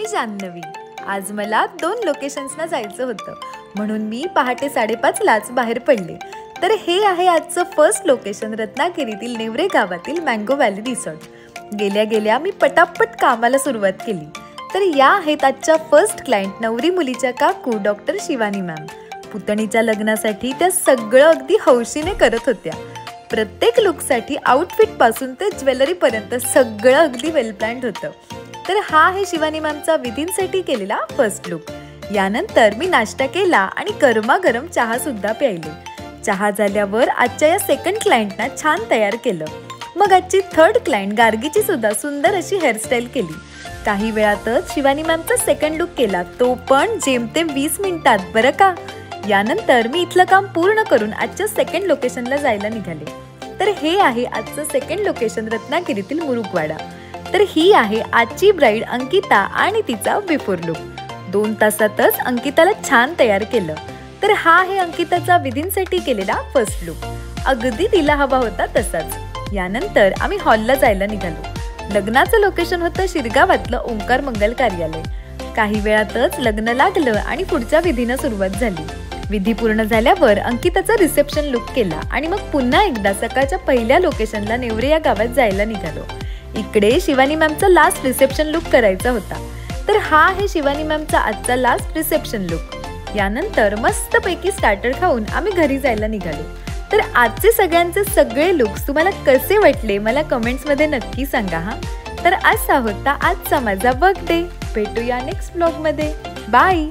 मी जान्हवी। आज मला 2 लोकेशन्सना जायचं होतं, म्हणून मी पहाटे 5:30 लाच बाहेर पडले। तर हे आहे आजचं फर्स्ट लोकेशन, रत्नागिरीतील नेवरे गावातील मँगो व्हॅली रिसॉर्ट। गेल्या गेल्या मी पटापट कामाला सुरुवात केली। तर या आहेत आजच्या फर्स्ट क्लायंट, नवरी मुलीच्या काकू डॉक्टर शिवानी मॅम। पुतणीच्या लग्नासाठी त्या सगळं अगदी हौशीने करत होत्या। प्रत्येक लुकसाठी आउटफिट पासून ते ज्वेलरी पर्यंत सगळं अगदी वेल प्लॅन्ड होतं। तर हा आहे शिवानी मॅमचा विधींसाठी केलेला फर्स्ट लुक। यानंतर मी नाश्ता केला आणि गरमागरम चहा सुद्धा प्यायले। चहा झाल्यावर आजच्या या सेकंड क्लायंटना छान तयार केलं। मग आजची थर्ड क्लायंट गार्गीची सुद्धा सुंदर अशी हेअरस्टाईल केली। काही वेळातच शिवानी मॅमचा सेकंड लुक केला, तो पण जेमतेम 20 मिनिटात बरं का। यानंतर मी इथलं काम पूर्ण करून आजच्या सेकंड लोकेशनला जायला निघाले। तर हे आहे आजचं सेकंड लोकेशन, रत्नागिरीतील मुरुगवाडा। तर ही आहे आजची ब्राईड अंकिता आणि तिचा बिफोर लुक। 2 तासातच अंकिताला छान तयार केलं। तर हा आहे अंकिताचा विधींसाठी केलेला फर्स्ट लुक, अगदी तिला हवा होता तसाच। यानंतर आम्ही हॉलला जायला निघालो। लग्नाचं लोकेशन होतं शिरगावातलं ओंकार मंगल कार्यालय। काही वेळातच लग्न लागलं आणि पुढच्या विधीनं सुरुवात झाली। विधी पूर्ण झाल्यावर अंकिताचा रिसेप्शन लुक केला आणि मग पुन्हा एकदा सकाळच्या पहिल्या लोकेशनला नेवरे या गावात जायला निघालो। इकडे शिवानी मॅमचा लास्ट रिसेप्शन लुक करायचा होता। तर हा आहे शिवानी मॅमचा आजचा लास्ट रिसेप्शन लुक। यानंतर मस्तपैकी स्टार्टर खाऊन आम्ही घरी जायला निघालो। तर आजचे सगळ्यांचे सगळे लुक्स तुम्हाला कसे वाटले मला कमेंट्समध्ये नक्की सांगा हा। तर असा होता आजचा माझा बर्थडे। भेटूया नेक्स्ट ब्लॉगमध्ये। बाय।